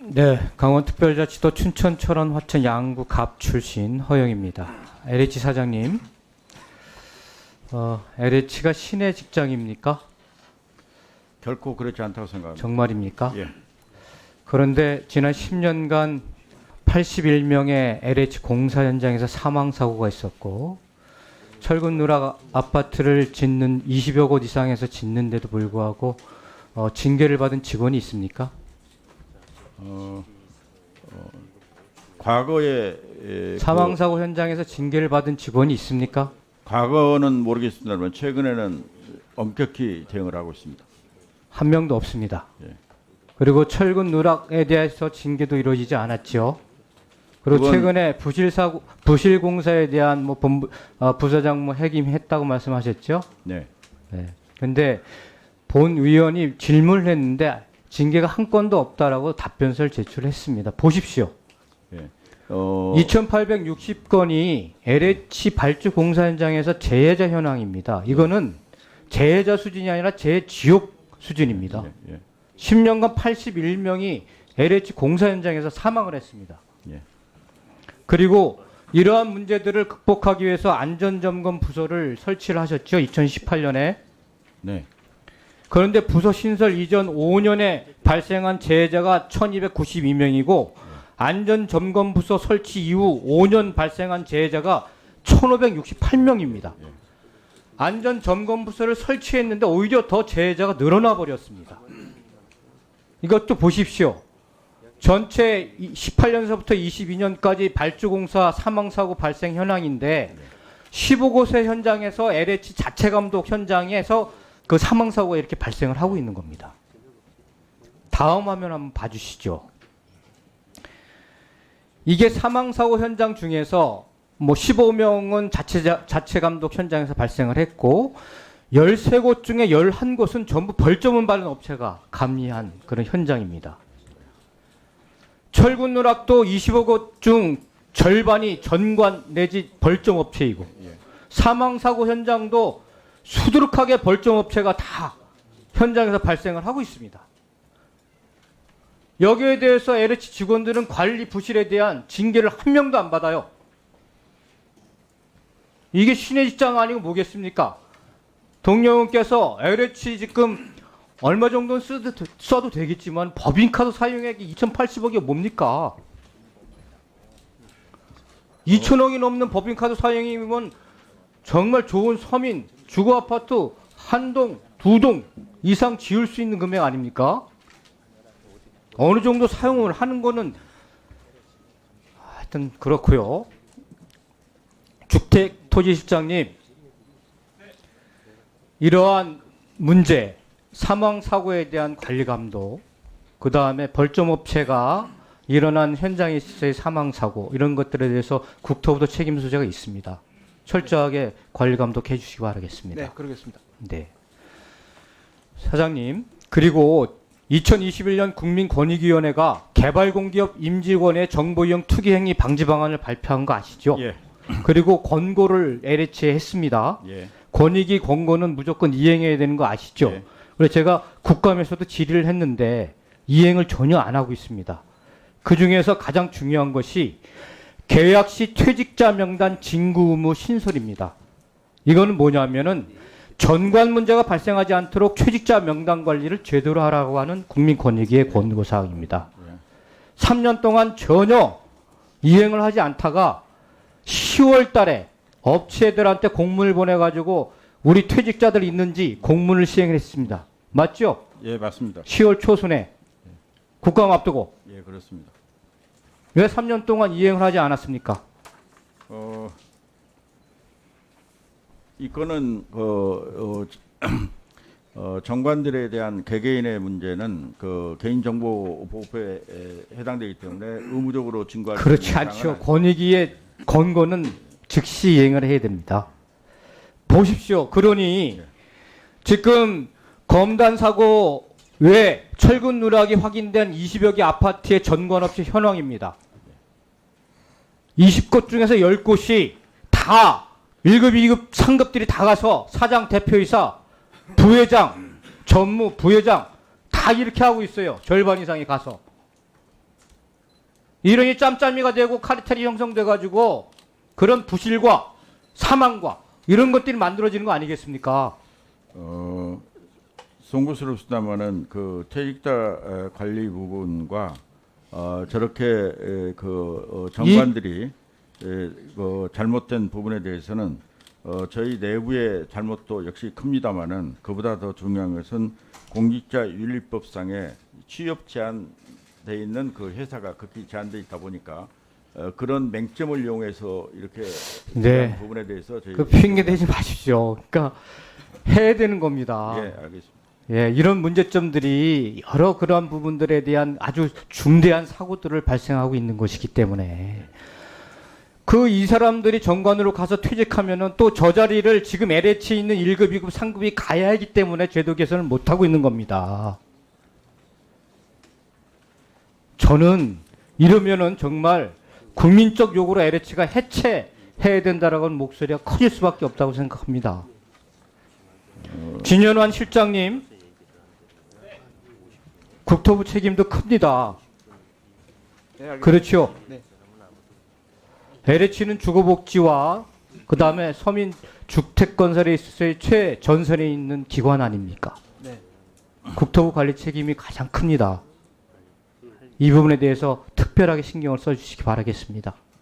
네, 강원특별자치도 춘천, 철원, 화천, 양구, 갑 출신 허영입니다. LH 사장님, LH가 시내 직장입니까? 결코 그렇지 않다고 생각합니다. 정말입니까? 예. 그런데 지난 10년간 81명의 LH 공사 현장에서 사망 사고가 있었고 철근 누락 아파트를 짓는 20여 곳 이상에서 짓는데도 불구하고 징계를 받은 직원이 있습니까? 과거에 사망 사고 현장에서 징계를 받은 직원이 있습니까? 과거는 모르겠습니다만 최근에는 엄격히 대응을 하고 있습니다. 한 명도 없습니다. 예. 그리고 철근 누락에 대해서 징계도 이루어지지 않았죠. 그리고 그건 최근에 부실 공사에 대한 부사장 해임했다고 말씀하셨죠. 네. 네. 근데 본 위원이 질문을 했는데 징계가 한 건도 없다라고 답변서를 제출했습니다. 보십시오. 예. 2,860건이 LH 발주 공사 현장에서 재해자 현황입니다. 이거는 재해자 수준이 아니라 재지옥 수준입니다. 예. 예. 10년간 81명이 LH 공사 현장에서 사망을 했습니다. 예. 그리고 이러한 문제들을 극복하기 위해서 안전점검 부서를 설치를 하셨죠. 2018년에. 네. 그런데 부서 신설 이전 5년에 발생한 재해자가 1292명이고 안전점검 부서 설치 이후 5년 발생한 재해자가 1568명입니다. 안전점검 부서를 설치했는데 오히려 더 재해자가 늘어나 버렸습니다. 이것도 보십시오. 전체 18년서부터 22년까지 발주공사 사망사고 발생 현황인데 15곳의 현장에서 LH 자체 감독 현장에서 그 사망사고가 이렇게 발생을 하고 있는 겁니다. 다음 화면 한번 봐주시죠. 이게 사망사고 현장 중에서 15명은 자체 감독 현장에서 발생을 했고 13곳 중에 11곳은 전부 벌점을 받은 업체가 감리한 그런 현장입니다. 철근 누락도 25곳 중 절반이 전관 내지 벌점 업체이고 사망사고 현장도 수두룩하게 벌점 업체가 다 현장에서 발생을 하고 있습니다. 여기에 대해서 LH 직원들은 관리 부실에 대한 징계를 한 명도 안 받아요. 이게 신의 직장 아니고 뭐겠습니까? 동료분께서 LH 지금 얼마 정도는 써도 되겠지만 법인카드 사용액이 2,080억이 뭡니까? 2,000억이 넘는 법인카드 사용이면 정말 좋은 서민, 주거아파트 한 동, 두 동 이상 지을 수 있는 금액 아닙니까? 어느 정도 사용을 하는 거는 하여튼 그렇고요. 주택토지실장님, 이러한 문제, 사망사고에 대한 관리감독, 그 다음에 벌점업체가 일어난 현장에서의 사망사고 이런 것들에 대해서 국토부도 책임 소재가 있습니다. 철저하게 관리감독해 주시기 바라겠습니다. 네, 그러겠습니다. 네. 사장님, 그리고 2021년 국민권익위원회가 개발공기업 임직원의 정보이용 투기행위 방지 방안을 발표한 거 아시죠? 예. 그리고 권고를 LH에 했습니다. 예. 권익위 권고는 무조건 이행해야 되는 거 아시죠? 예. 그래서 제가 국감에서도 질의를 했는데 이행을 전혀 안 하고 있습니다. 그 중에서 가장 중요한 것이 계약 시 퇴직자 명단 징구 의무 신설입니다. 이거는 뭐냐면은 전관 문제가 발생하지 않도록 퇴직자 명단 관리를 제대로 하라고 하는 국민권익위의 권고사항입니다. 3년 동안 전혀 이행을 하지 않다가 10월 달에 업체들한테 공문을 보내가지고 우리 퇴직자들 있는지 공문을 시행을 했습니다. 맞죠? 예, 맞습니다. 10월 초순에 국감 앞두고 예, 그렇습니다. 왜 3년 동안 이행을 하지 않았습니까? 이 건은 정관들에 대한 개개인의 문제는 그 개인정보보호법에 해당되기 때문에 의무적으로 증거할 그렇지 수 있는 않죠. 사항은 권익위의 권고는 즉시 이행을 해야 됩니다. 보십시오. 그러니 지금 검단 사고 외 철근 누락이 확인된 20여 개 아파트의 전관업체 현황입니다. 20곳 중에서 10곳이 다 1급, 2급 상급들이 다 가서 사장, 대표이사, 부회장, 전무, 부회장 다 이렇게 하고 있어요. 절반 이상이 가서. 이론이 짬짬이가 되고 카르텔이 형성돼 가지고 그런 부실과 사망과 이런 것들이 만들어지는 거 아니겠습니까? 송구스럽습니다만은 그 퇴직자 관리 부분과 저렇게 정관들이 그 잘못된 부분에 대해서는 저희 내부의 잘못도 역시 큽니다만은 그보다 더 중요한 것은 공직자윤리법상에 취업 제한돼 있는 그 회사가 극히 제한돼 있다 보니까 그런 맹점을 이용해서 이렇게 네. 부분에 대해서 저희 그 핑계 대지 마십시오. 그러니까 해야 되는 겁니다. 예, 알겠습니다. 예, 이런 문제점들이 여러 그러한 부분들에 대한 아주 중대한 사고들을 발생하고 있는 것이기 때문에 그 이 사람들이 정관으로 가서 퇴직하면은 또 저 자리를 지금 LH에 있는 1급, 2급, 3급이 가야 하기 때문에 제도 개선을 못 하고 있는 겁니다. 저는 이러면은 정말 국민적 요구로 LH가 해체해야 된다라는 목소리가 커질 수밖에 없다고 생각합니다. 진현환 실장님, 국토부 책임도 큽니다. 그렇죠. LH는 주거복지와 그 다음에 서민 주택건설에 있어서의 최전선에 있는 기관 아닙니까? 국토부 관리 책임이 가장 큽니다. 이 부분에 대해서 특별하게 신경을 써주시기 바라겠습니다.